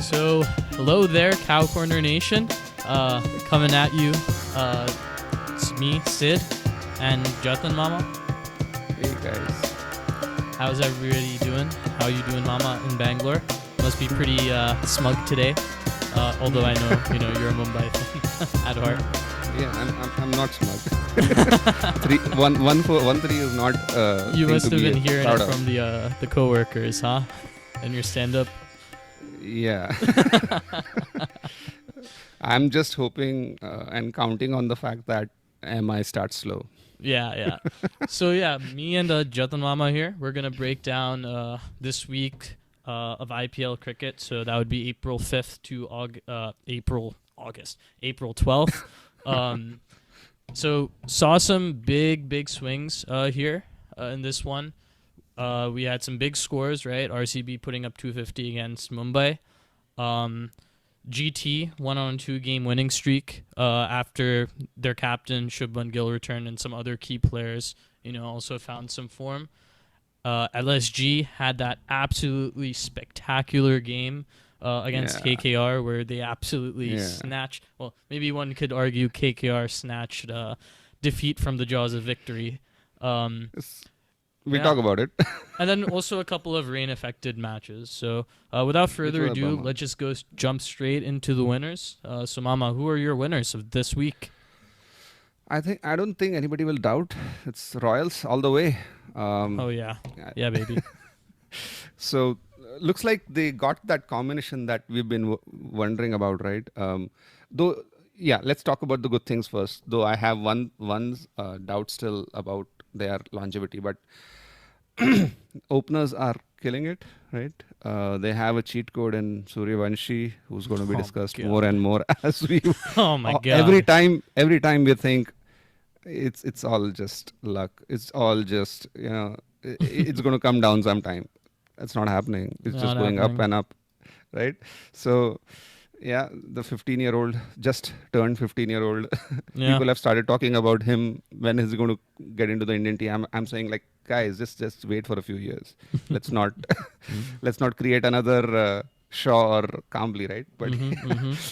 So, hello there, Cow Corner Nation. Coming at you. It's me, Sid, and Jatan, Mama. Hey guys. How's everybody doing? How are you doing, Mama, in Bangalore? Must be pretty smug today. Although I know, you're a Mumbai fan at heart. Yeah, I'm not smug. 1-3 is not. You must have been hearing it of. from the coworkers, huh? And your stand-up. Yeah. I'm just hoping and counting on the fact that MI starts slow. Yeah. So me and Jatan Mama here, we're gonna break down this week of IPL cricket. So that would be April 5th to April 12th. So saw some big swings here in this one. We had some big scores, right? RCB putting up 250 against Mumbai. GT won on a 2-game winning streak after their captain Shubman Gill returned and some other key players, also found some form. LSG had that absolutely spectacular game against KKR where they absolutely snatched. Well, maybe one could argue KKR snatched defeat from the jaws of victory. We'll talk about it. And then also a couple of rain-affected matches. So without further ado, let's just jump straight into the winners. So, Mama, who are your winners of this week? I don't think anybody will doubt. It's Royals all the way. Yeah, baby. So looks like they got that combination that we've been wondering about, right? Let's talk about the good things first. Though I have one doubt still about their longevity, but openers are killing it, right? They have a cheat code in Suryavanshi, who's going to be discussed more and more as we. Oh my God! Every time we think it's all just luck. It's all just it's going to come down sometime. It's not happening. It's just going up and up, right? So. Yeah, the 15-year-old just turned 15-year-old. People have started talking about him. When he's going to get into the Indian team? I'm saying, like, guys, just wait for a few years. Let's not create another Shaw or Kambli, right? But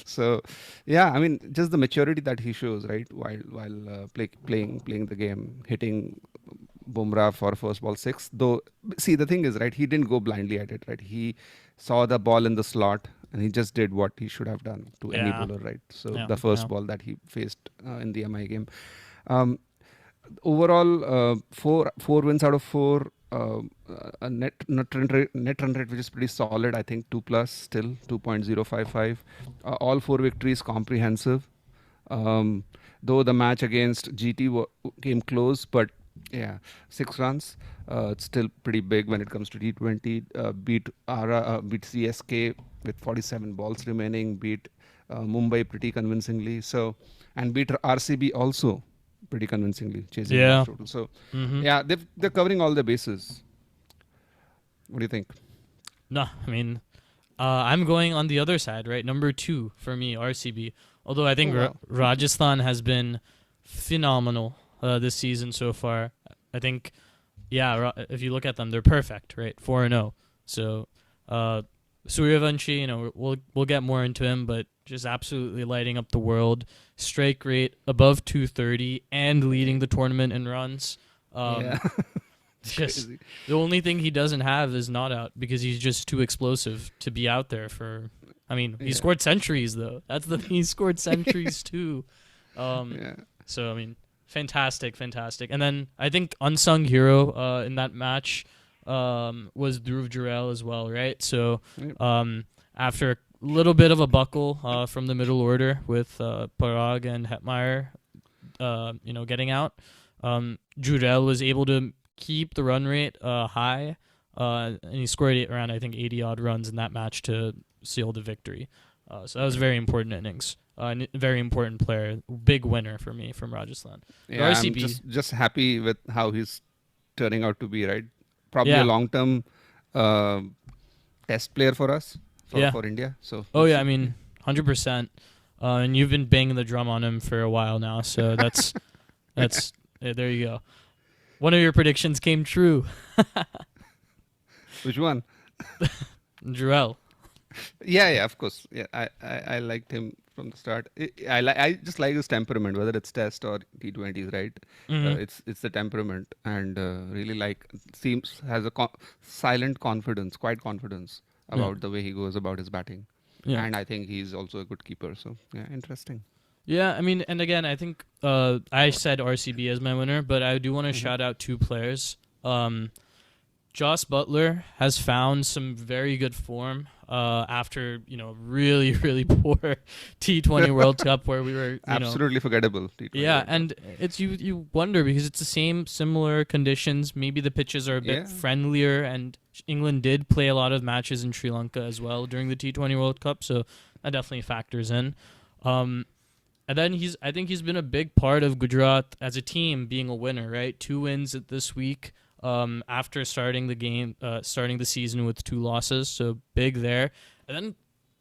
so, I mean, just the maturity that he shows, right? While playing the game, hitting Bumrah for first ball 6. Though, see, the thing is, right? He didn't go blindly at it, right? He saw the ball in the slot. And he just did what he should have done to any bowler, right? So the first ball that he faced in the MI game. Overall, four wins out of 4. A net run rate which is pretty solid. I think 2+ still 2.055. All 4 victories comprehensive. Though the match against GT came close, but 6 runs. It's still pretty big when it comes to T20. Beat CSK with 47 balls remaining. Beat Mumbai pretty convincingly. So, and beat RCB also pretty convincingly, chasing the total. So, they're covering all the bases. What do you think? No, I mean, I'm going on the other side, right? Number 2 for me, RCB. Although I think Rajasthan has been phenomenal this season so far. I think, if you look at them, they're perfect, right? 4-0. So, Suryavanshi, we'll get more into him, but just absolutely lighting up the world. Strike rate above 230 and leading the tournament in runs. Just the only thing he doesn't have is not out because he's just too explosive to be out there for. I mean, he scored centuries though. He scored centuries too. So I mean, fantastic. And then I think unsung hero in that match was Dhruv Jurel as well, right? So after a little bit of a buckle from the middle order with Parag and Hetmeyer, getting out, Jurel was able to keep the run rate high, and he scored around, I think, 80-odd runs in that match to seal the victory. So that was a very important innings. Very important player. Big winner for me from Rajasthan. Yeah, RCB, I'm just happy with how he's turning out to be, right? Probably a long-term test player for us, for India. So I mean, 100%. And you've been banging the drum on him for a while now, so that's there you go. One of your predictions came true. Which one? Jurel. Yeah, of course. Yeah, I liked him from the start. I just like his temperament, whether it's Test or T20s, right? Mm-hmm. It's the temperament, and really like seems has a silent confidence, quiet confidence Yeah. about the way he goes about his batting, Yeah. and I think he's also a good keeper. So yeah, interesting. Yeah, I mean, and again, I think I said RCB as my winner, but I do want to Mm-hmm. shout out two players. Joss Butler has found some very good form after really really poor T20 World Cup where we were Absolutely forgettable. T20 yeah, World Cup. and it's you wonder because it's the similar conditions. Maybe the pitches are a bit Yeah. friendlier, and England did play a lot of matches in Sri Lanka as well during the T20 World Cup, so that definitely factors in. And then I think he's been a big part of Gujarat as a team being a winner, right? 2 wins this week after starting the season with 2 losses, so big there. And then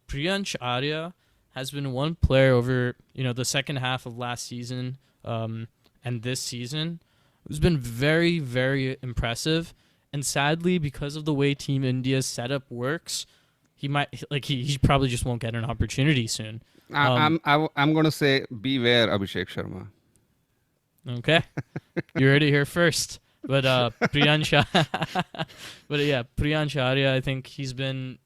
Priyansh Arya has been one player over the second half of last season and this season who's been very very impressive. And sadly, because of the way Team India's setup works, he probably just won't get an opportunity soon. I'm gonna say beware Abhishek Sharma. Okay, you heard it here first. But Priyansh, but yeah, Priyansh Arya, I think he's been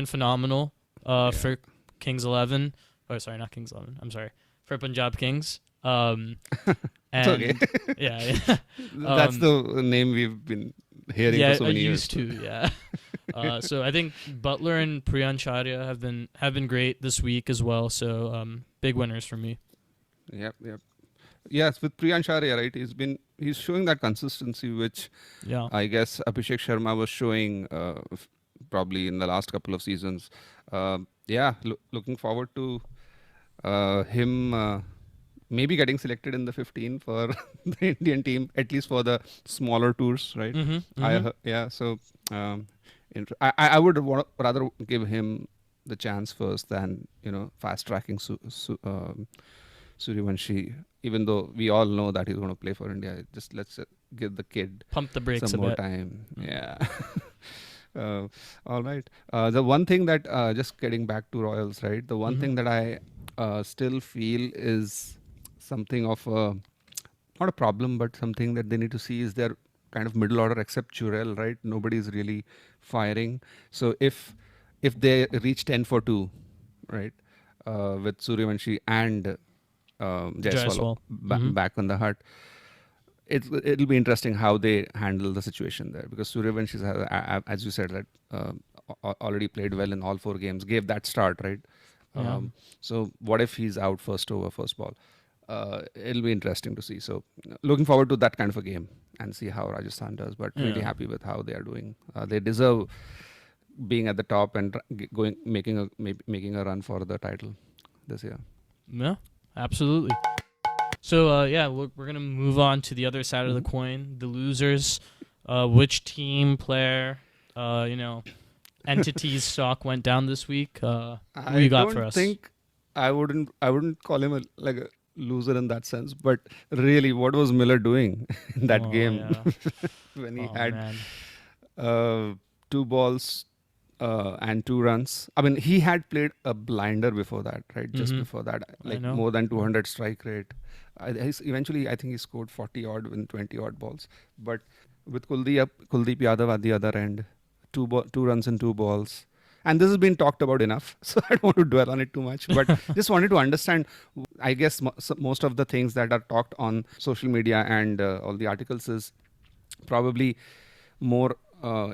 phenomenal for Kings 11. Oh, sorry, not Kings 11. I'm sorry, for Punjab Kings. And It's okay. yeah. That's the name we've been hearing for so many years. Used to, yeah. So I think Butler and Priyansh Arya have been great this week as well. So big winners for me. Yep. Yes, with Priyansh Arya, right? He's showing that consistency, which I guess Abhishek Sharma was showing probably in the last couple of seasons. Looking forward to him maybe getting selected in the 15 for the Indian team, at least for the smaller tours, right? So I would rather give him the chance first than fast tracking Suryavanshi, even though we all know that he's going to play for India. Just let's give the kid pump the brakes some a more bit. time. Yeah. All right. The one thing that just getting back to Royals, right? The one thing that I still feel is something of not a problem, but something that they need to see is their kind of middle order, except Churel, right? Nobody's really firing. So if they reach 10 for 2, right, with Suryavanshi and Jaiswal back on the hut, it'll be interesting how they handle the situation there, because Suryavanshi, as you said, that already played well in all 4 games, gave that start, right? So what if he's out first over, first ball? It'll be interesting to see. So looking forward to that kind of a game and see how Rajasthan does, but really happy with how they are doing. They deserve being at the top and making a run for the title this year. Yeah, absolutely. So we're gonna move on to the other side of the coin, the losers. Which team, player, entity's stock went down this week? What you got for us? I wouldn't call him a loser in that sense, but really, what was Miller doing in that game when he had 2 balls and 2 runs? I mean, he had played a blinder before that, right? Just before that, more than 200 strike rate. Eventually, I think he scored 40 odd in 20 odd balls. But with Kuldeep Yadav at the other end, 2 runs and 2 balls. And this has been talked about enough, so I don't want to dwell on it too much. But just wanted to understand, I guess most of the things that are talked on social media and all the articles is probably more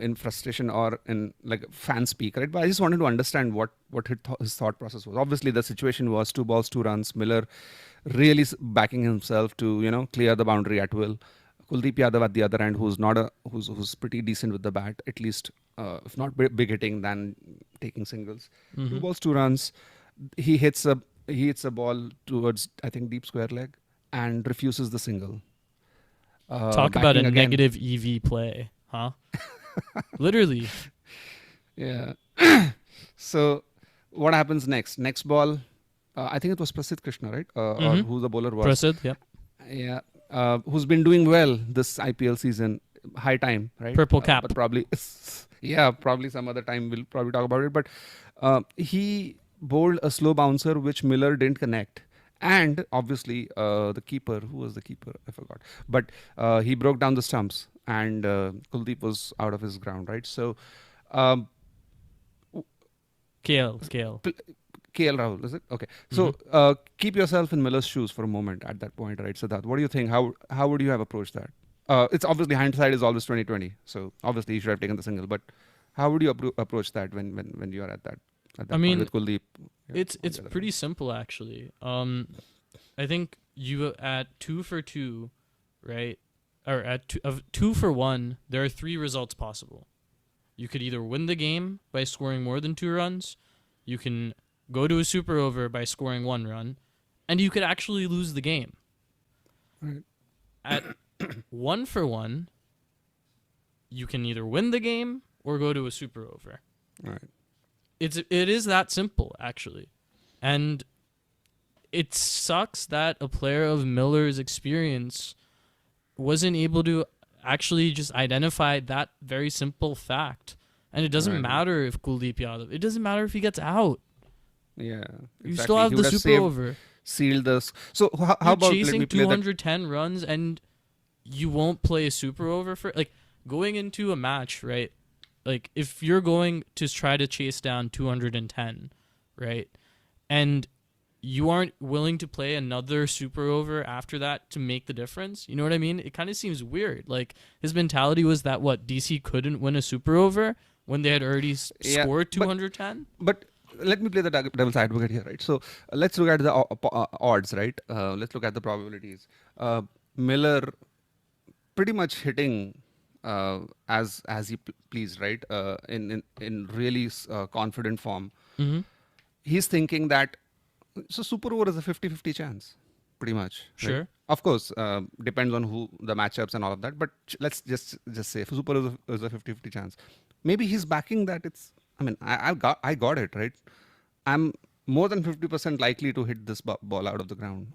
in frustration or in like fan speak, right? But I just wanted to understand what his thought process was. Obviously, the situation was 2 balls, 2 runs. Miller really backing himself to clear the boundary at will. Kuldeep Yadav at the other end, who's pretty decent with the bat, at least if not big hitting, than taking singles. 2 balls, 2 runs. He hits a ball towards, I think, deep square leg and refuses the single. Talk about a negative EV play, huh? Literally. Yeah. So what happens next? Next ball, I think it was Prasidh Krishna, right? Or who the bowler was. Prasidh, yeah. Yeah. Who's been doing well this IPL season. High time, right? Purple cap. But probably, Yeah, probably some other time we'll probably talk about it. But he bowled a slow bouncer which Miller didn't connect. And obviously, the keeper, who was the keeper? I forgot. But he broke down the stumps and Kuldeep was out of his ground, right? So, um, KL. KL Rahul, is it? Okay. So keep yourself in Miller's shoes for a moment at that point, right? Siddharth, what do you think? How would you have approached that? It's obviously hindsight is always 2020. So obviously you should have taken the single. But how would you approach that when you are at that point with Kuldeep? Yeah, it's pretty simple actually. I think you at 2 for 2, right? Or at 2 for 1, there are 3 results possible. You could either win the game by scoring more than 2 runs, you can go to a super over by scoring 1 run, and you could actually lose the game. Right. At 1 for 1, you can either win the game or go to a super over. Right. It is that simple, actually. And it sucks that a player of Miller's experience wasn't able to actually just identify that very simple fact. And it doesn't matter if Kuldeep Yadav, it doesn't matter if he gets out. Yeah. Exactly. You still have the super over. Sealed this. So how about chasing 210 runs and you won't play a super over for like going into a match, right? Like if you're going to try to chase down 210, right? And you aren't willing to play another super over after that to make the difference. You know what I mean? It kind of seems weird. Like his mentality was that DC couldn't win a super over when they had already scored 210. But let me play the devil's advocate here, right? So let's look at the odds, right? Let's look at the probabilities. Miller pretty much hitting as he pleased, right? In really confident form. Mm-hmm. He's thinking that so super over is a 50-50 chance, pretty much. Sure. Right? Of course, depends on who the matchups and all of that. But let's just say super is a 50-50 chance. Maybe he's backing that. I got it right. I'm more than 50% likely to hit this ball out of the ground.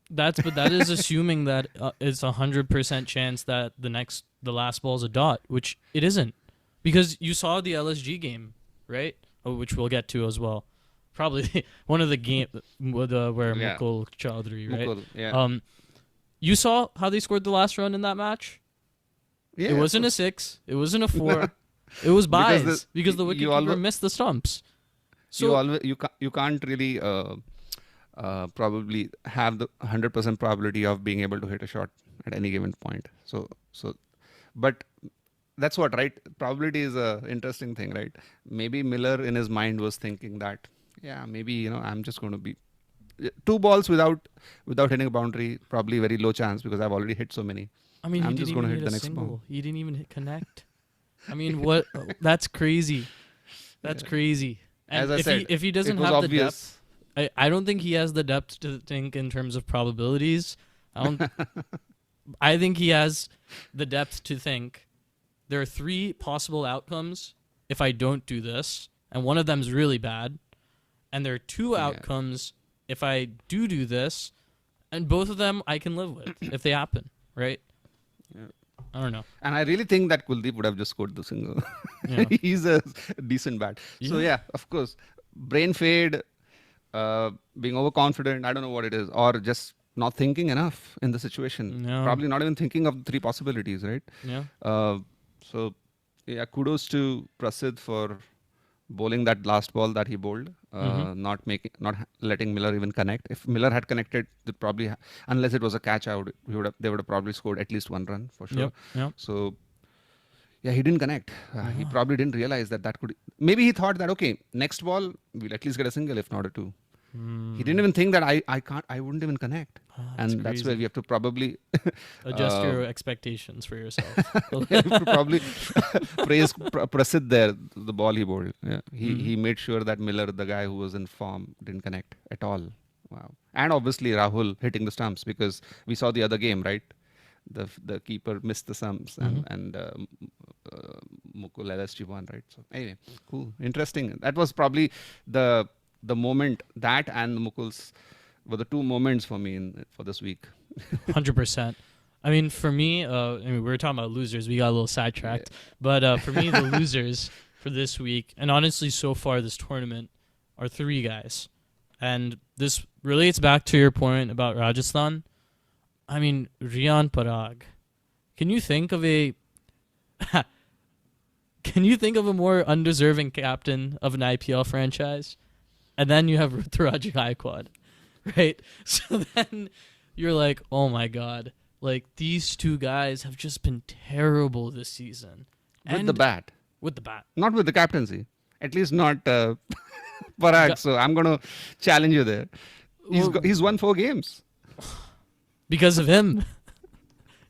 But that is assuming that it's 100% chance that the last ball is a dot, which it isn't, because you saw the LSG game, right? Which we'll get to as well. Probably one of the game where Mukul Chaudhary, right? Mukul, yeah. You saw how they scored the last run in that match. Yeah, it wasn't a 6. It wasn't a 4. It was buys because the wicketkeeper missed the stumps. So you can't really probably have the 100% probability of being able to hit a shot at any given point. But that's what, right? Probability is a interesting thing, right? Maybe Miller in his mind was thinking that, maybe I'm just going to be 2 balls without hitting a boundary, probably very low chance because I've already hit so many. I'm just going to hit the next ball. He didn't even hit connect. what? That's crazy. That's crazy. And as I said, if he doesn't have the depth, I don't think he has the depth to think in terms of probabilities. I think he has the depth to think there are 3 possible outcomes if I don't do this, and one of them is really bad, and there are 2 outcomes if I do this, and both of them I can live with if they happen, right? Yeah. I don't know. And I really think that Kuldeep would have just scored the single. Yeah. He's a decent bat. Yeah. So of course, brain fade, being overconfident, I don't know what it is, or just not thinking enough in the situation. No. Probably not even thinking of the 3 possibilities, right? Yeah. Kudos to Prasidh for bowling that last ball that he bowled, not letting Miller even connect. If Miller had connected, they probably, unless it was a catch out, they would have probably scored at least 1 run for sure. Yep. So he didn't connect. He probably didn't realize that could. Maybe he thought that next ball we'll at least get a single, if not a 2. He didn't even think that I wouldn't even connect. And that's where we have to probably adjust your expectations for yourself. We have to probably praise Prasidh there, the ball he bowled. Yeah. He made sure that Miller, the guy who was in form, didn't connect at all. Wow. And obviously Rahul hitting the stumps, because we saw the other game, right? The keeper missed the stumps and Mukul LSG won, right? So anyway, cool, interesting. That was probably the moment, that and Mukul's were the 2 moments for me for this week. 100%. I mean, for me, we were talking about losers. We got a little sidetracked. Yeah. But for me, the losers for this week, and honestly, so far this tournament, are three guys. And this relates back to your point about Rajasthan. I mean, Riyan Parag. Can you think of a more undeserving captain of an IPL franchise? And then you have Ruturaj Gaikwad, right? So then you're like, oh my God. Like, these two guys have just been terrible this season. With the bat. With the bat. Not with the captaincy. At least not Parag. So I'm going to challenge you there. He's won 4 games. Because of him.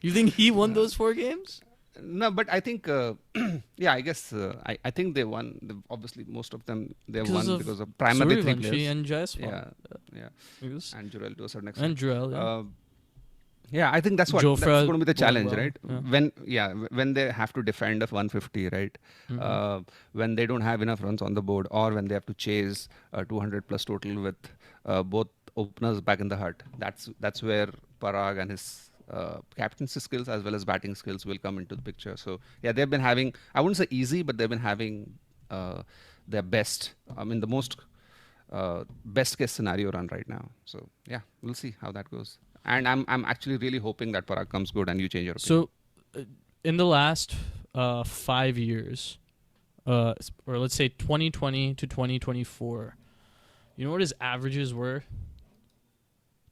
You think he won those 4 games? No, but I think, I guess, I think they won. Obviously, most of them, they won because of primarily 3 players. And Jaiswal. Yeah. And Jurel to a certain extent. And Jurel, I think that's going to be the challenge, right? Yeah. When they have to defend a 150, right? Mm-hmm. When they don't have enough runs on the board, or when they have to chase a 200 plus total with both openers back in the hut. That's where Parag and his captaincy skills as well as batting skills will come into the picture. So they've been having, I wouldn't say easy, but they've been having their best. I mean, the most best case scenario run right now. So we'll see how that goes. And I'm actually really hoping that Parag comes good and you change your opinion. So, in the last 5 years, or let's say 2020 to 2024, you know what his averages were?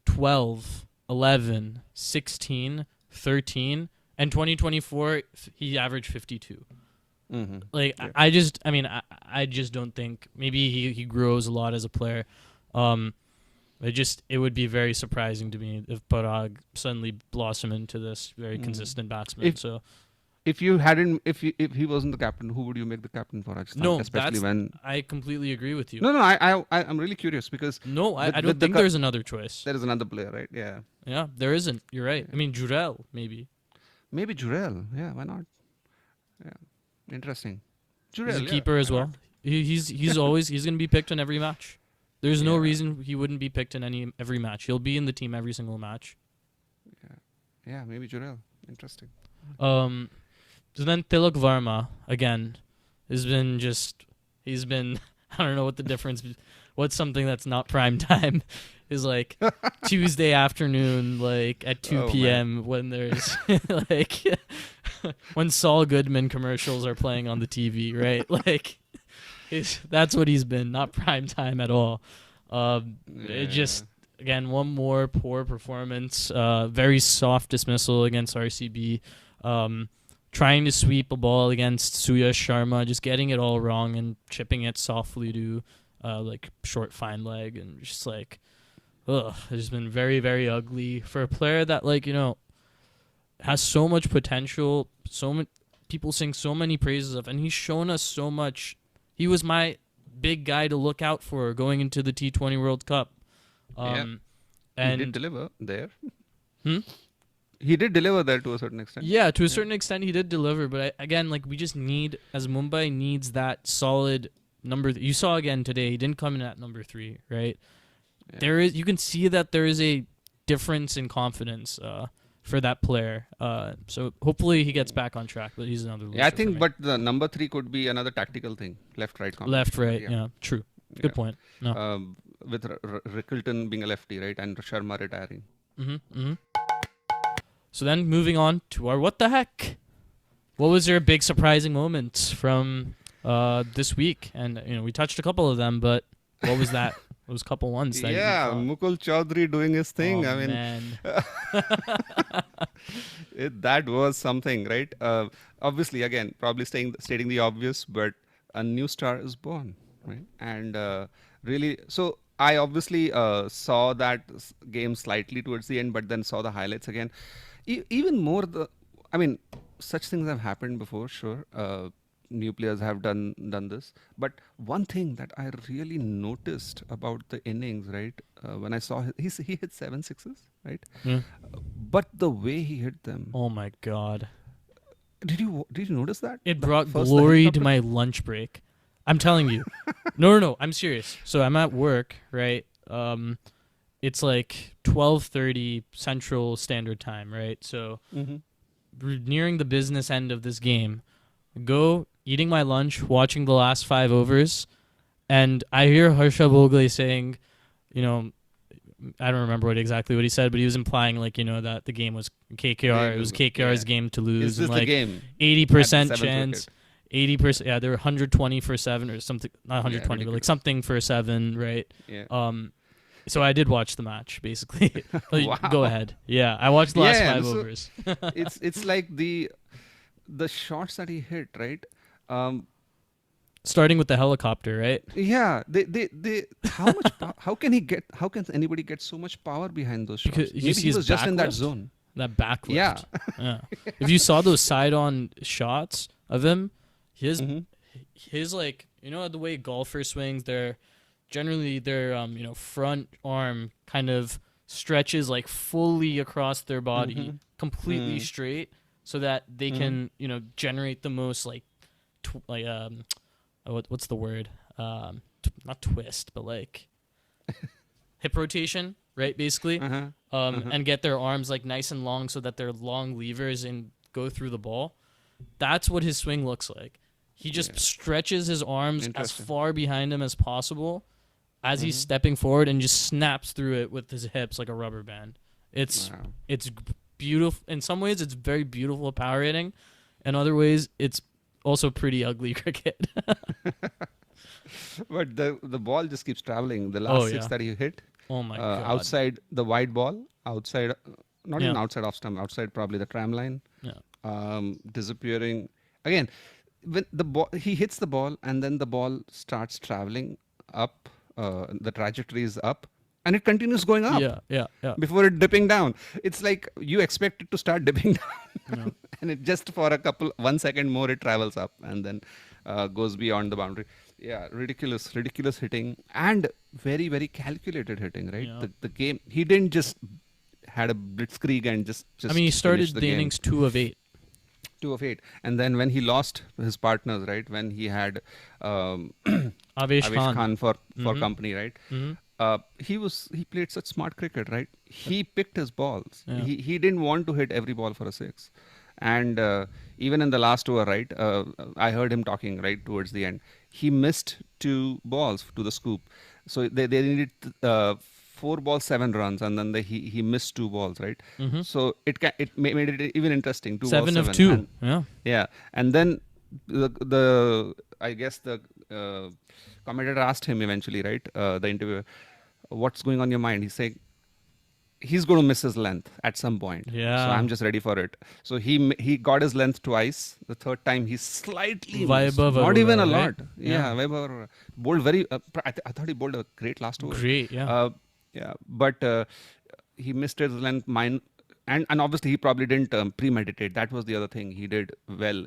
12, 11, 16, 13, and 2024 he averaged 52. Mm-hmm. Like I just don't think, maybe he grows a lot as a player. It would be very surprising to me if Parag suddenly blossomed into this very consistent batsman. If he wasn't the captain, who would you make the captain for Rajasthan? No, especially when I completely agree with you. No, I'm really curious because I don't think there's another choice. There is another player, right? Yeah. Yeah, there isn't. You're right. I mean, Jurel maybe. Maybe Jurel. Yeah, why not? Yeah, interesting. Jurel, he's a keeper as well. He's going to be picked in every match. There's no reason he wouldn't be picked in every match. He'll be in the team every single match. Yeah, maybe Jurel. Interesting. So then Tilak Varma, again, he's been, I don't know what the difference, what's something that's not prime time is like Tuesday afternoon, like at 2 p.m. when there's like, when Saul Goodman commercials are playing on the TV, right? Like, that's what he's been, not prime time at all. It just, again, one more poor performance, very soft dismissal against RCB. Trying to sweep a ball against Suyash Sharma, just getting it all wrong and chipping it softly to like short fine leg, and just like, it's been very, very ugly for a player that, like, has so much potential. So many people sing so many praises of, and he's shown us so much. He was my big guy to look out for going into the T20 World Cup. And he did deliver there. He did deliver there to a certain extent. Yeah, to a certain extent he did deliver. But again, like, we just need, as Mumbai needs that solid number. You saw again today, he didn't come in at number 3, right? Yeah. You can see that there is a difference in confidence for that player. So hopefully he gets back on track, but he's another loser. Yeah, I think, but the number 3 could be another tactical thing. Left-right combination. Left-right, yeah. True. Good point. No. With Rickleton being a lefty, right? And Sharma retiring. So then moving on to our what the heck. What was your big surprising moments from this week? And we touched a couple of them, but what was that? Those couple ones. That Mukul Chaudhary doing his thing. Oh, man. That was something, right? Obviously, again, probably stating the obvious, but a new star is born, right? And really, so I obviously saw that game slightly towards the end, but then saw the highlights again. Even more, such things have happened before, sure. New players have done this. But one thing that I really noticed about the innings, right, when I saw he hit 7 sixes, right? Yeah. But the way he hit them. Oh my God. Did you notice that? It brought glory to my lunch break. I'm telling you. No, I'm serious. So I'm at work, right? it's like 12:30 Central Standard Time, right? So we're nearing the business end of this game. Go eating my lunch, watching the last 5 overs, and I hear Harsha Bhogle saying, you know, I don't remember exactly what he said, but he was implying like, you know, that the game was KKR. It was KKR's game to lose. Is this and like the game? 80% chance. 80%. Yeah, they were 120 for 7 or something. Not 120, but like something for 7, right? Yeah. So I did watch the match, basically. Wow. Go ahead. Yeah, I watched the last 5 overs. it's like the shots that he hit, right? Starting with the helicopter, right? Yeah, they how can anybody get so much power behind those shots? Because Maybe he was just in that zone. That backlift. Yeah. If you saw those side-on shots of him, his like, you know, the way golfers swings, their front arm kind of stretches like fully across their body, completely straight, so that they can, you know, generate the most like what's the word? Not twist, but like hip rotation, right? Basically, and get their arms like nice and long so that they're long levers and go through the ball. That's what his swing looks like. He just stretches his arms as far behind him as possible as he's stepping forward and just snaps through it with his hips like a rubber band. It's beautiful. In some ways, it's very beautiful power hitting. In other ways, it's also pretty ugly cricket. But the ball just keeps traveling. The last 6 that he hit, oh my God. outside the wide ball, outside, not even outside off stump, outside probably the tram line, disappearing. Again, when the ball, he hits the ball and then the ball starts traveling up, the trajectory is up. And it continues going up. Yeah. Before it dipping down. It's like you expect it to start dipping down. And it just for 1 second more it travels up and then goes beyond the boundary. Yeah, ridiculous hitting and very, very calculated hitting, right? Yeah. The game, he didn't just had a blitzkrieg and just I mean, he started the innings 2 of 8. 2 of 8. And then when he lost his partners, right? When he had Avesh Khan for company, right? He played such smart cricket, right? He picked his balls. Yeah. He didn't want to hit every ball for a 6. And even in the last over, right? I heard him talking right towards the end. He missed 2 balls to the scoop. So they needed 4 balls, 7 runs, and then he missed 2 balls, right? So it made it even interesting. 2 7 balls, of 7. 2. Yeah. And then the I guess the commentator asked him eventually, right? The interviewer, what's going on in your mind? He's saying he's going to miss his length at some point. Yeah. So I'm just ready for it. So he got his length twice. The third time he slightly missed. Not even a lot. Right? Yeah. Weber bowled very. I thought he bowled a great last over. Great. Yeah. But he missed his length. And obviously he probably didn't premeditate. That was the other thing. He did well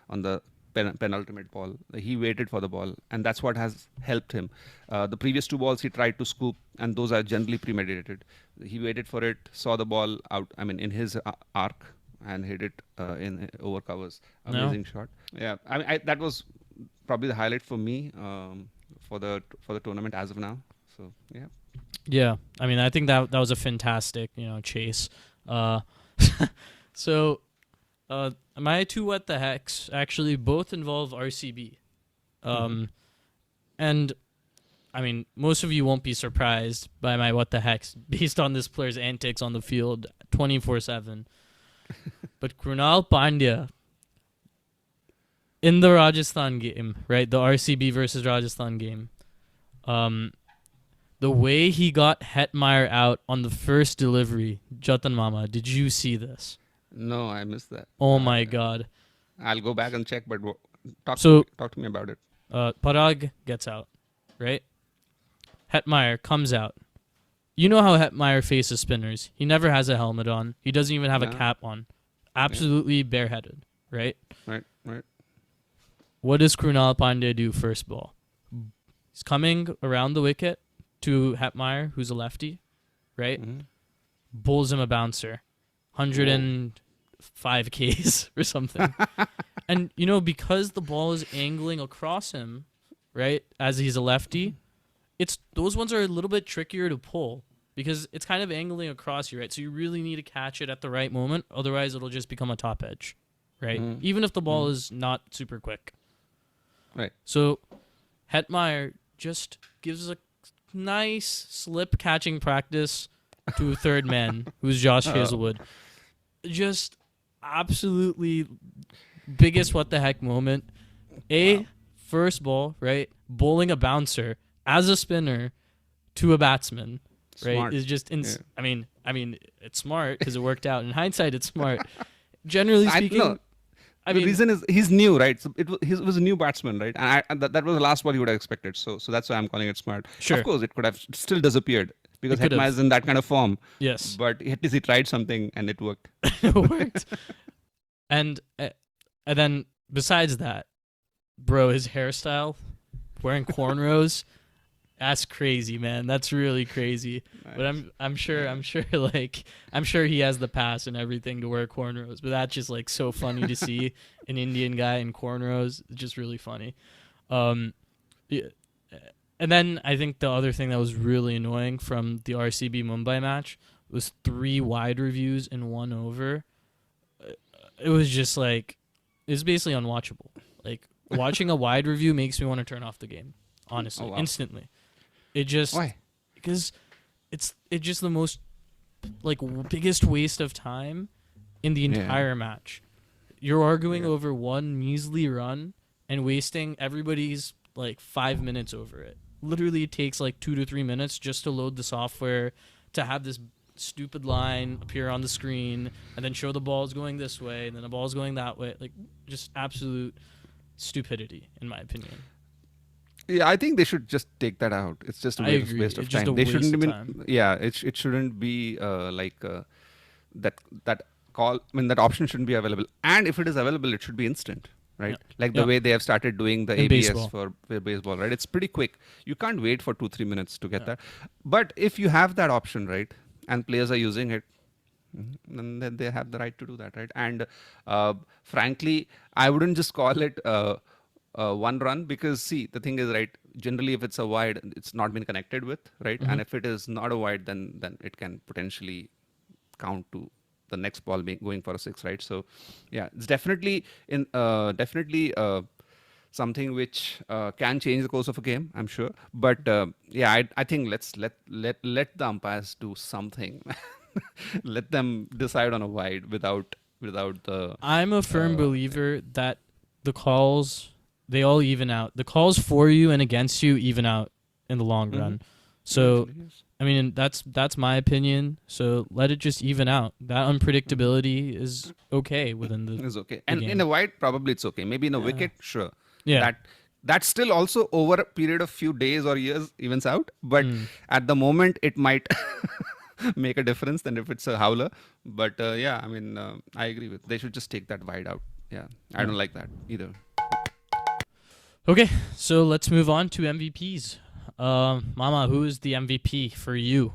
on the penultimate ball. He waited for the ball, and that's what has helped him. The previous 2 balls he tried to scoop, and those are generally premeditated. He waited for it, saw the ball out. I mean, in his arc, and hit it in over covers. Amazing shot. Yeah, I mean, that was probably the highlight for me for the tournament as of now. So yeah. Yeah, I mean, I think that was a fantastic, chase. So, my 2 what the hecks actually both involve RCB. And, I mean, most of you won't be surprised by my what the hecks based on this player's antics on the field 24/7. But Krunal Pandya, in the Rajasthan game, right, the RCB versus Rajasthan game, the way he got Hetmeyer out on the first delivery, Jatan Mama, did you see this? No, I missed that. Oh my God. I'll go back and check, but talk to me about it. Parag gets out, right? Hetmeyer comes out. You know how Hetmeyer faces spinners. He never has a helmet on. He doesn't even have a cap on. Absolutely bareheaded, right? Right. What does Krunal Pandya do first ball? He's coming around the wicket to Hetmeyer, who's a lefty, right? Bowls him a bouncer. 105 Ks or something. And, because the ball is angling across him, right, as he's a lefty, those ones are a little bit trickier to pull. because it's kind of angling across you, right? So you really need to catch it at the right moment. Otherwise, it'll just become a top edge, right? Even if the ball is not super quick. Right. So Hetmeyer just gives a nice slip catching practice to a third man, who's Josh Hazelwood. Just absolutely biggest what the heck moment. First ball, right? Bowling a bouncer as a spinner to a batsman, right? Smart. Is just I mean, it's smart because it worked out. In hindsight, it's smart. Generally speaking, the reason is he's new, right? So he was a new batsman, right? And that was the last ball you would have expected. So that's why I'm calling it smart. Sure. Of course, it could have still disappeared because Hetmeyer is in that kind of form. Yes. But at least he tried something and it worked. It worked. And then besides that, bro, his hairstyle, wearing cornrows, that's crazy, man. That's really crazy. Nice. But I'm sure he has the pass and everything to wear cornrows. But that's just like so funny to see an Indian guy in cornrows. It's just really funny. Yeah. And then I think the other thing that was really annoying from the RCB Mumbai match was 3 wide reviews in 1 over. It was just like, it's basically unwatchable. Like, watching a wide review makes me want to turn off the game, honestly, instantly. It just why? Because it's just the most like biggest waste of time in the entire match. You're arguing over one measly run and wasting everybody's like 5 minutes over it. Literally, it takes like 2 to 3 minutes just to load the software to have this stupid line appear on the screen and then show the ball's going this way and then the ball's going that way. Like, just absolute stupidity, in my opinion. Yeah, I think they should just take that out. It's just a waste of time. They shouldn't even. Yeah, it shouldn't be that call. I mean, that option shouldn't be available. And if it is available, it should be instant, right? Yeah. Like the way they have started doing the ABS baseball. for baseball, right? It's pretty quick. You can't wait for 2-3 minutes to get that. But if you have that option, right, and players are using it, then they have the right to do that, right? And frankly, I wouldn't just call it. 1 run, because see, the thing is, right, generally if it's a wide, it's not been connected with, right? And if it is not a wide, then it can potentially count to the next ball going for a 6, right? So yeah, it's definitely something which can change the course of a game, I'm sure. But I think let's let the umpires do something. Let them decide on a wide without the. I'm a firm believer that the calls, they all even out. The calls for you and against you even out in the long run. So, I mean, that's my opinion. So let it just even out. That unpredictability is okay within the. Is okay, and game. In a wide, probably it's okay. Maybe in a wicket, sure. Yeah. That's still also over a period of few days or years evens out. But at the moment, it might make a difference than if it's a howler. But I mean, I agree with. They should just take that wide out. Yeah, I don't like that either. Okay, so let's move on to MVPs. Mama, who is the MVP for you?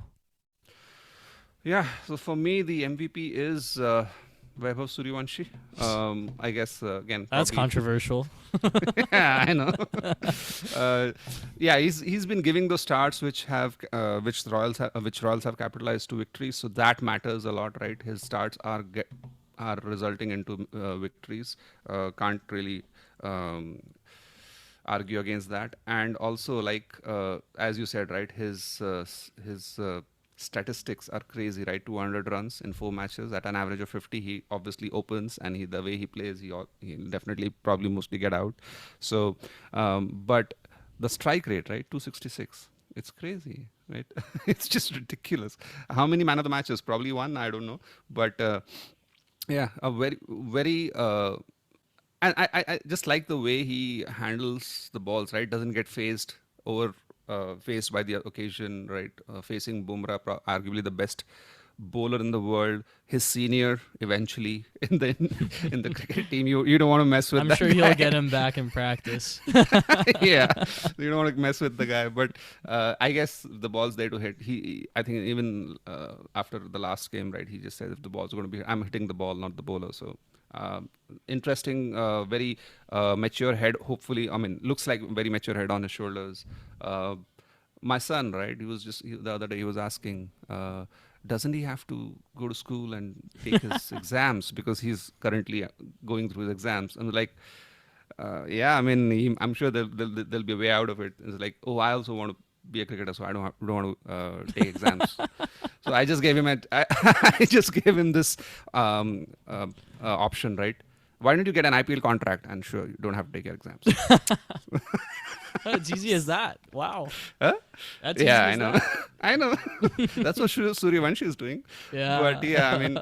Yeah, so for me, the MVP is Vaibhav Suryavanshi. I guess, again... That's controversial. Yeah, I know. He's been giving those starts which Royals have capitalized to victories, so that matters a lot, right? His starts are resulting into victories. Can't really... argue against that. And also, like as you said, right, his statistics are crazy, right? 200 runs in 4 matches at an average of 50. He obviously opens, and the way he plays, he'll definitely probably mostly get out. So but the strike rate, right, 266, it's crazy, right? It's just ridiculous. How many man of the matches? Probably 1, I don't know, but a very very and I just like the way he handles the balls, right? Doesn't get faced by the occasion, right? Facing Bumrah, arguably the best bowler in the world, his senior eventually in the cricket team. You don't want to mess with I'm that sure guy. He'll get him back in practice. Yeah, you don't want to mess with the guy. But I guess the ball's there to hit. I think even after the last game, right, he just said if the ball's going to be, I'm hitting the ball, not the bowler. So interesting, very mature head, hopefully. I mean, looks like very mature head on his shoulders. my son, right? The other day he was asking, doesn't he have to go to school and take his exams because he's currently going through his exams? And like, yeah, I mean, I'm sure there'll be a way out of it. It's like, oh, I also want to be a cricketer, so don't want to take exams. So I just gave him I just gave him this option, right? Why don't you get an IPL contract and sure you don't have to take your exams? It's easy as that. Wow. Huh? That's yeah, easy I know. I know. That's what Suryavanshi is doing. Yeah. But yeah, I mean,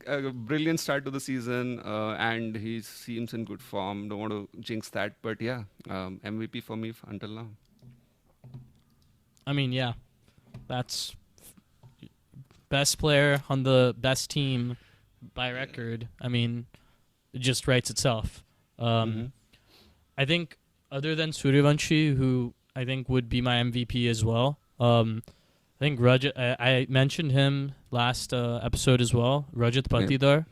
a brilliant start to the season, and he seems in good form. Don't want to jinx that, but yeah, MVP for me until now. I mean, yeah, that's best player on the best team by record. I mean, it just writes itself. I think other than Suryavanshi, who I think would be my MVP as well, I think I mentioned him last episode as well, Rajat Patidar.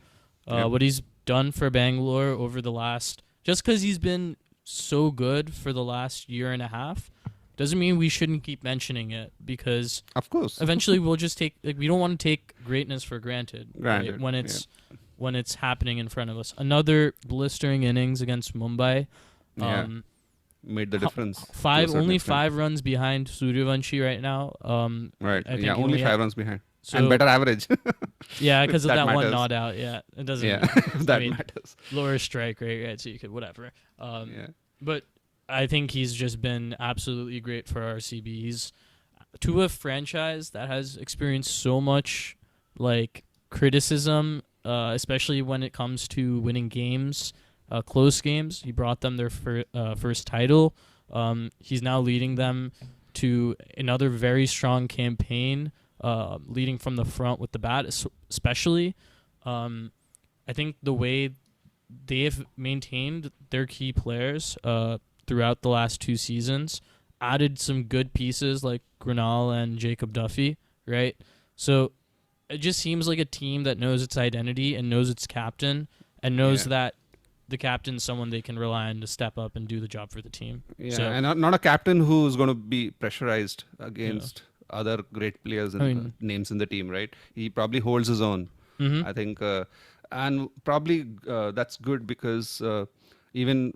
What he's done for Bangalore over the last, just because he's been so good for the last year and a half, doesn't mean we shouldn't keep mentioning it, because of course eventually we'll just we don't want to take greatness for granted, right? When it's happening in front of us. Another blistering innings against Mumbai. Made the difference. Only 5 runs behind Suryavanshi right now. Right. Yeah, only 5 runs behind. So, and better average. Yeah, because of that matters. one not out. Yeah, it doesn't. Yeah, that matters. Lower strike rate, right? So you could whatever. But I think he's just been absolutely great for RCB. He's to a franchise that has experienced so much like criticism, especially when it comes to winning games, close games. He brought them their first title. He's now leading them to another very strong campaign, leading from the front with the bat, especially. I think the way they've maintained their key players throughout the last 2 seasons, added some good pieces like Grunal and Jacob Duffy, right? So it just seems like a team that knows its identity and knows its captain and knows that the captain's someone they can rely on to step up and do the job for the team. Yeah, so, and not a captain who's going to be pressurized against other great players and names in the team, right? He probably holds his own, I think. And probably that's good because even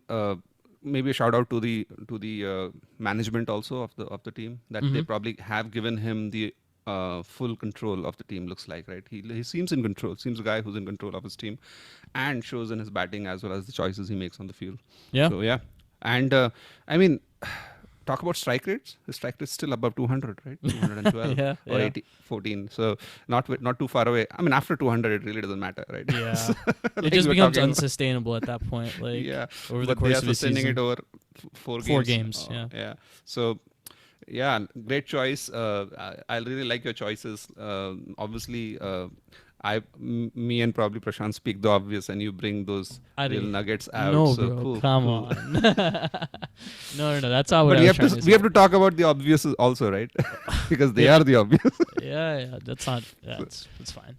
maybe a shout out to the management also of the team, that they probably have given him the full control of the team. Looks like, right? He seems in control. Seems a guy who's in control of his team, and shows in his batting as well as the choices he makes on the field. Yeah. So yeah, and I mean, talk about strike rates. The strike rate is still above 200, right? 212 or 14. So not too far away. I mean, after 200, it really doesn't matter, right? Yeah. Like it just becomes unsustainable at that point. Like over the course of the season. They are sustaining it over 4 games. 4 games. Yeah. So. Yeah, great choice. I really like your choices. Obviously, me and probably Prashant speak the obvious, and you bring those real nuggets out. No, so bro, cool. Come on. No. That's not what but I was trying to say. We have to talk about the obvious also, right? Because they are the obvious. Yeah. That's not. It's fine.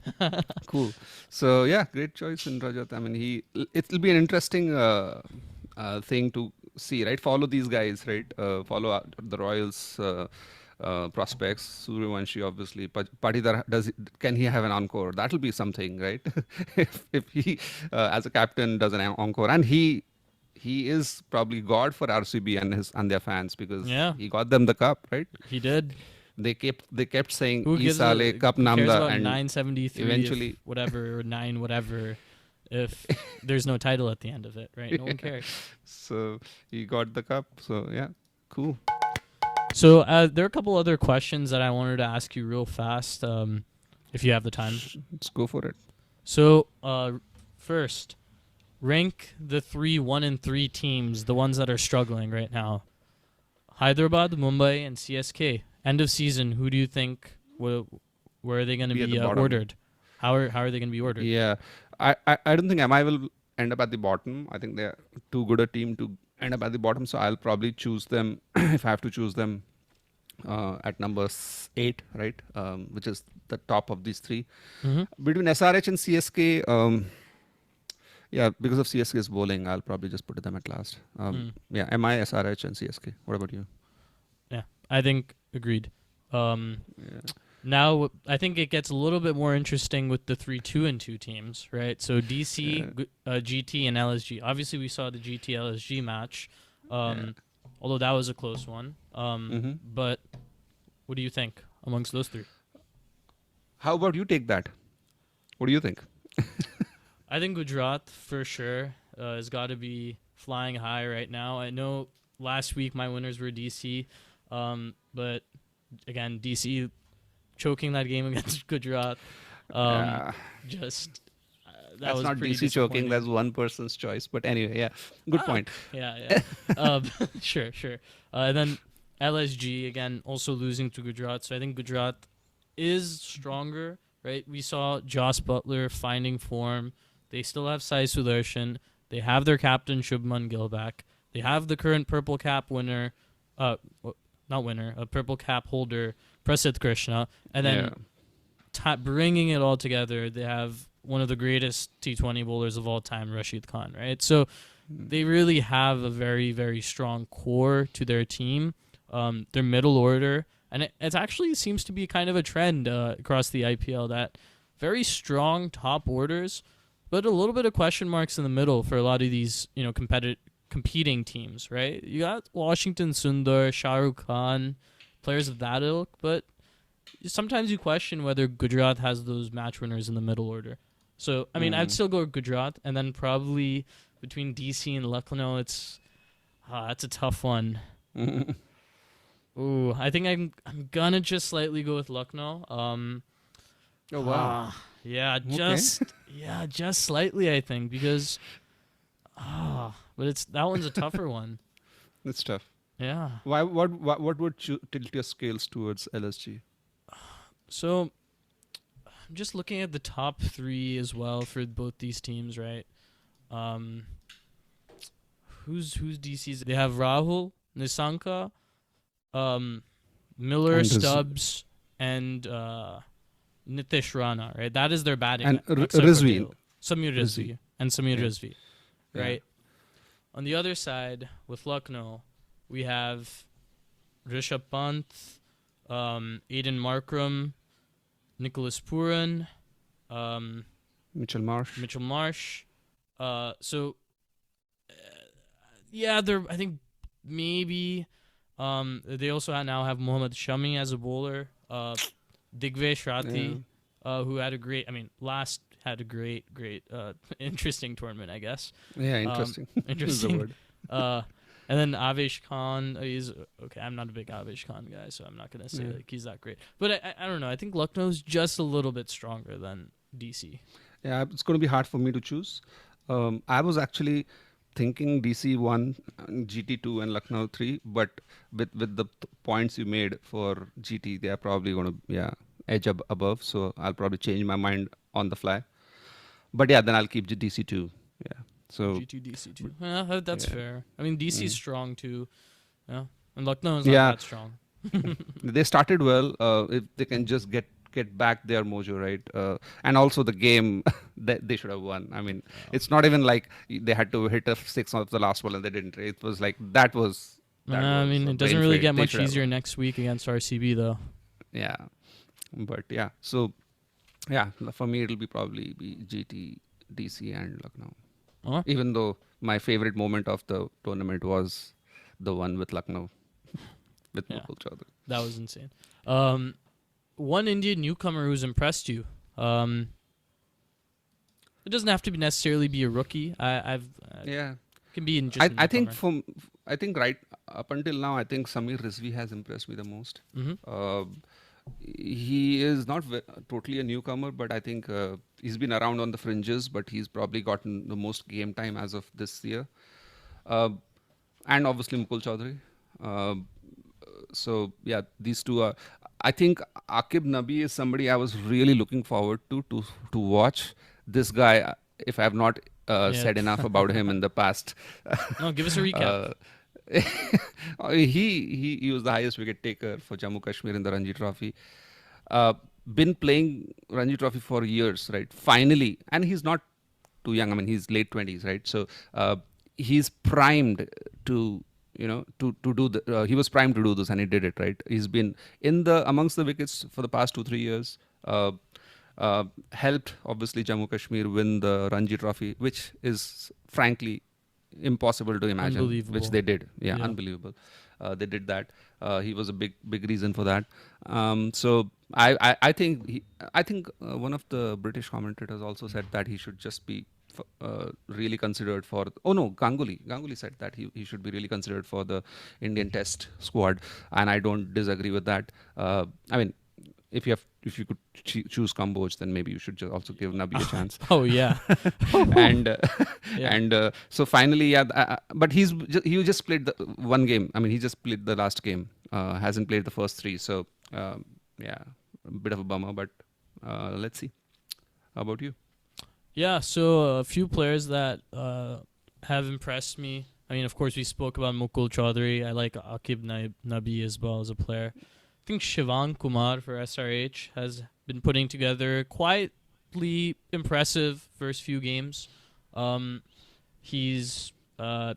Cool. So yeah, great choice in Rajat. I mean, it'll be an interesting thing to see, right? Follow these guys, right? Follow the Royals prospects. Suryavanshi, obviously. Patidar, can he have an encore? That'll be something, right? if he, as a captain, does an encore, and he is probably God for RCB and their fans, because he got them the cup, right? He did. They kept saying Isale Cup Namda, and 973 eventually whatever 9 whatever. If there's no title at the end of it, right? No one cares. So he got the cup. So yeah, cool. So there are a couple other questions that I wanted to ask you real fast, if you have the time. Let's go for it. So first, rank the 3 1 and 3 teams, the ones that are struggling right now. Hyderabad, Mumbai, and CSK. End of season, who do you think where are they going to be ordered? How are they going to be ordered? Yeah. I don't think MI will end up at the bottom. I think they're too good a team to end up at the bottom. So I'll probably choose them, if I have to choose them, at number 8, right? Which is the top of these 3. Between SRH and CSK, because of CSK's bowling, I'll probably just put them at last. Yeah, MI, SRH, and CSK. What about you? Yeah, I think agreed. Now I think it gets a little bit more interesting with the 3-2-2 teams, right? So DC, GT, and LSG. Obviously, we saw the GT LSG match, although that was a close one. But what do you think amongst those three? How about you take that? What do you think? I think Gujarat for sure has got to be flying high right now. I know last week my winners were DC, but again, DC choking that game against Gujarat. Just that that's was not pretty DC choking. That's one person's choice. But anyway, good point. Yeah. Sure. And then LSG again also losing to Gujarat. So I think Gujarat is stronger, right? We saw Joss Butler finding form. They still have Sai Sudarshan. They have their captain Shubman Gill back. They have the current purple cap winner, a purple cap holder, Prasidh Krishna. And then bringing it all together, they have one of the greatest T20 bowlers of all time, Rashid Khan, right? So they really have a very, very strong core to their team. Their middle order, and it actually seems to be kind of a trend across the IPL that very strong top orders, but a little bit of question marks in the middle for a lot of these, competing teams, right? You got Washington Sundar, Shah Rukh Khan, players of that ilk, but sometimes you question whether Gujarat has those match winners in the middle order. So, I mean, I'd still go with Gujarat, and then probably between DC and Lucknow, that's a tough one. Ooh, I think I'm gonna just slightly go with Lucknow. Oh wow. Just slightly, I think, because but that one's a tougher one. It's tough. Yeah. Why? What would tilt your scales towards LSG? So, I'm just looking at the top three as well for both these teams, right? Who's DC's? They have Rahul, Nissanka, Miller, And Stubbs, and Nitish Rana, right? That is their batting. And except for Rizvi. Gill. Samir Rizvi. And Samir Rizvi, Yeah. right? On the other side, with Lucknow, we have Rishabh Pant, Aiden Markram, Nicholas Puran, Mitchell Marsh. I think maybe they also now have Mohammad Shami as a bowler. Digvesh Rathi, who had a great, interesting tournament, I guess. Yeah, interesting. Interesting. Is the word. And then Avesh Khan, he's okay. I'm not a big Avesh Khan guy, so I'm not gonna say like he's that great. But I don't know. I think Lucknow's just a little bit stronger than DC. Yeah, it's going to be hard for me to choose. I was actually thinking DC 1, GT 2, and Lucknow 3, but with the points you made for GT, they are probably going to edge up above. So I'll probably change my mind on the fly. But yeah, then I'll keep DC 2. Yeah. So G2 DC 2. Yeah, that's fair. I mean, DC's strong too. Yeah. And Lucknow is not that strong. They started well. If they can just get back their mojo, right? And also the game that they should have won. I mean, it's not even like they had to hit a 6 of the last ball and they didn't. It was like that was it doesn't really get much easier next week against RCB though. Yeah. But yeah. So yeah, for me it'll probably be GT, DC and Lucknow. Even though my favorite moment of the tournament was the one with Lucknow with Mukul Chaudhary. That was insane. One Indian newcomer who's impressed you. It doesn't have to necessarily be a rookie. Can be in just. I think right up until now, I think Samir Rizvi has impressed me the most. He is not totally a newcomer, but I think he's been around on the fringes, but he's probably gotten the most game time as of this year. And obviously Mukul Chaudhary. So yeah, these two are. I think Aqib Nabi is somebody I was really looking forward to watch. This guy, if I have not said enough about him in the past. No, give us a recap. He was the highest wicket taker for Jammu Kashmir in the Ranji Trophy. Been playing Ranji Trophy for years, right? Finally, and he's not too young. I mean, he's late 20s, right? So he's primed to to do he was primed to do this, and he did it, right? He's been amongst the wickets for the past 2-3 years. Helped obviously Jammu Kashmir win the Ranji Trophy, which is frankly impossible to imagine, which they did. Yeah. Unbelievable. They did that. He was a big reason for that. So I think one of the British commentators also said that he should just be really considered for. Oh no, Ganguly said that he should be really considered for the Indian Test squad, and I don't disagree with that. I mean, if you could choose Kamboj, then maybe you should just also give Nabi a chance. Oh yeah. and so finally, but he just played the one game. I mean, he just played the last game. Hasn't played the first 3. So a bit of a bummer. But let's see. How about you? Yeah. So a few players that have impressed me. I mean, of course, we spoke about Mukul Chaudhary. I like Akib Nabi as well as a player. I think Shivan Kumar for SRH has been putting together quietly impressive first few games. He's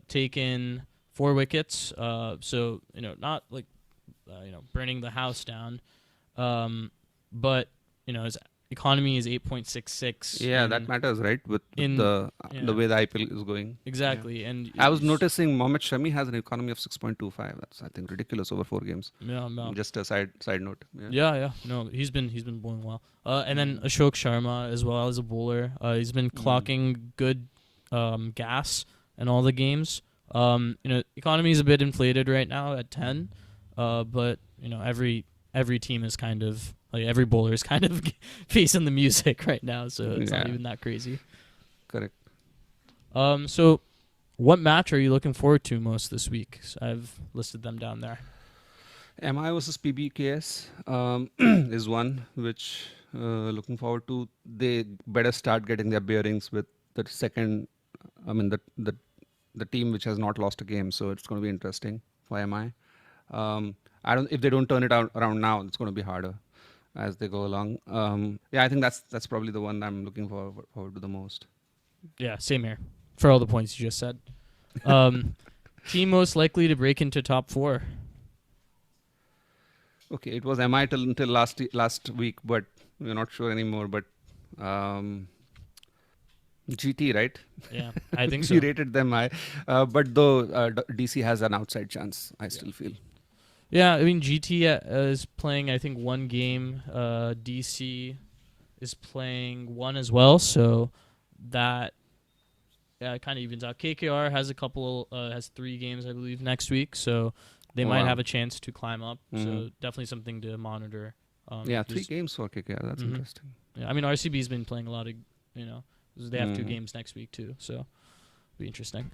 taken 4 wickets, so not like burning the house down, but his economy is 8.66. Yeah, that matters, right? With the way the IPL is going. Exactly, and I was noticing Mohammad Shami has an economy of 6.25. That's, I think, ridiculous over 4 games. Yeah, no. Just a side note. Yeah. No, he's been bowling well. And then Ashok Sharma as well as a bowler. He's been clocking good gas in all the games. Economy is a bit inflated right now at 10, but every team is kind of. Like every bowler is kind of facing the music right now, so it's not even that crazy. Correct. So what match are you looking forward to most this week? So I've listed them down there. MI versus PBKS is one which looking forward to. They better start getting their bearings with the second. I mean the team which has not lost a game, so it's going to be interesting for MI. If they don't turn it around now, it's going to be harder as they go along. I think that's probably the one I'm looking forward to the most. Yeah, same here. For all the points you just said. Team most likely to break into top 4. Okay, it was MI until last week, but we're not sure anymore. But GT, right? Yeah, I think so. We rated them high, but though DC has an outside chance, I still feel. Yeah, I mean, GT is playing, I think, 1 game. DC is playing 1 as well, so that kind of evens out. KKR has has 3 games, I believe, next week, so they might have a chance to climb up. So definitely something to monitor. 3 games for KKR. That's interesting. Yeah, I mean, RCB's been playing a lot of, they have 2 games next week too, so it'll be interesting.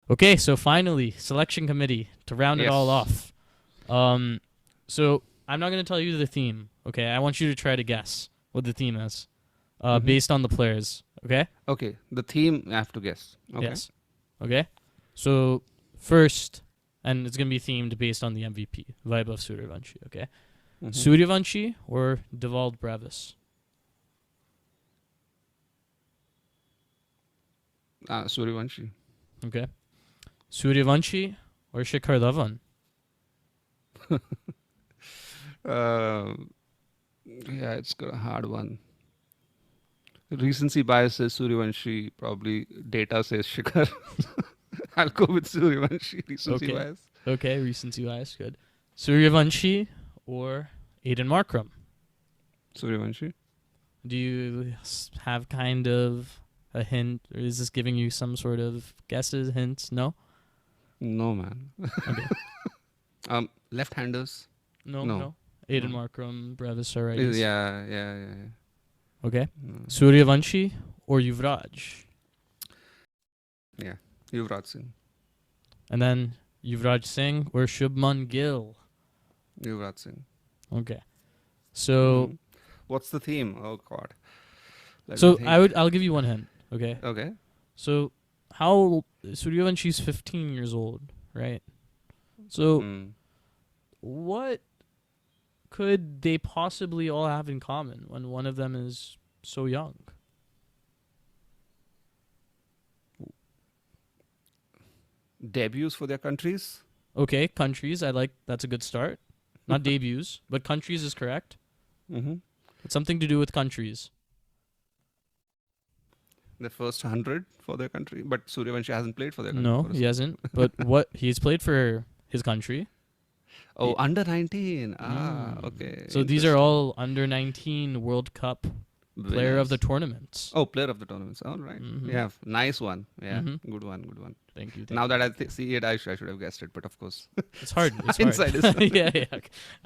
Okay, so finally, selection committee to round it all off. So I'm not going to tell you the theme, okay? I want you to try to guess what the theme is based on the players, okay? Okay, the theme I have to guess. Okay. Yes. Okay? So first, and it's going to be themed based on the MVP, Vaibhav Suryavanshi, okay? Suryavanshi or Devald Brevis? Suryavanshi. Okay. Suryavanshi or Shikhar Dhawan? It's got a hard one. Recency bias says Suryavanshi. Probably data says Shikhar. I'll go with Suryavanshi. Recency bias. Okay, recency bias. Good. Suryavanshi or Aiden Markram? Suryavanshi. Do you have kind of a hint, or is this giving you some sort of guesses, hints? No? No, man. Okay. Left-handers? No. Aiden Markram, Brevis are righties. Yeah. Okay. Suryavanshi or Yuvraj? Yeah, Yuvraj Singh. And then Yuvraj Singh or Shubman Gill? Yuvraj Singh. Okay. So... What's the theme? Oh, God. I'll give you one hint. Okay. Okay. So Suryavanshi's 15 years old, right? So what could they possibly all have in common when one of them is so young? debuts for their countries. Okay, countries. That's a good start. Not debuts, but countries is correct. Mm-hmm. It's something to do with countries. The first 100 for their country, but Suryavanshi hasn't played for their country. No, he hasn't. But he's played for his country. Oh, under 19. Okay. So these are all under 19 World Cup player of the tournaments. Oh, player of the tournaments. All right. Mm-hmm. Yeah, nice one. Yeah, Mm-hmm. good one. Thank you. Now that I see it, I should have guessed it, but of course. It's hard. It's Inside hard. is yeah.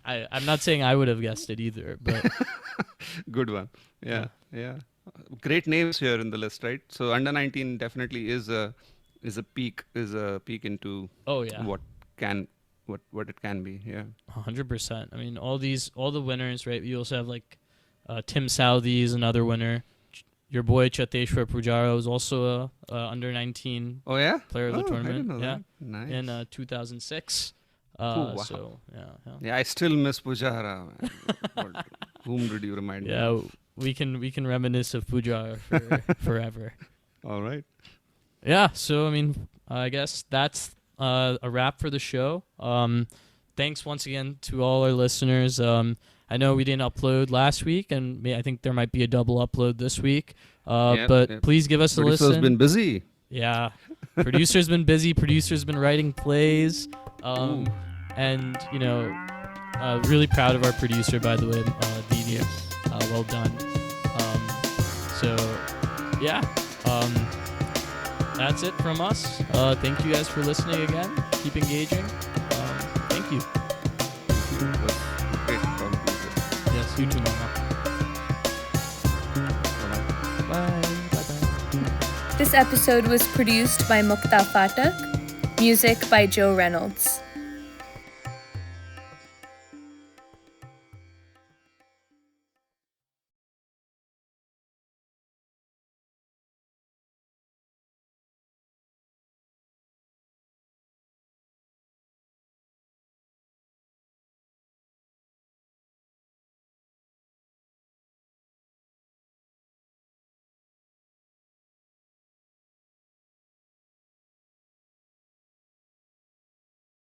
I'm not saying I would have guessed it either, but good one. Yeah. Great names here in the list, right? So under 19 definitely is a peak into what it can be. Yeah. 100%. I mean, all the winners, right? You also have like Tim Southey is another winner. Your boy Cheteshwar Pujara was also a under 19 player of the tournament. I didn't know yeah, that. Nice. In 2006. Wow. So yeah, I still miss Pujara. Whom did you remind me? Yeah, we can reminisce of Pujara for forever. All right. Yeah. So I mean, I guess that's a wrap for the show. Thanks once again to all our listeners. I know we didn't upload last week, and I think there might be a double upload this week. But please give us a listen. Producer's been busy. Yeah. Producer's been busy. Producer's been writing plays. And, really proud of our producer, by the way, Didi. Well done. That's it from us. Thank you guys for listening again. Keep engaging. Thank you. Great talking to you. Yes, you too, Mama. Bye. This episode was produced by Mukta Phatak. Music by Joe Reynolds.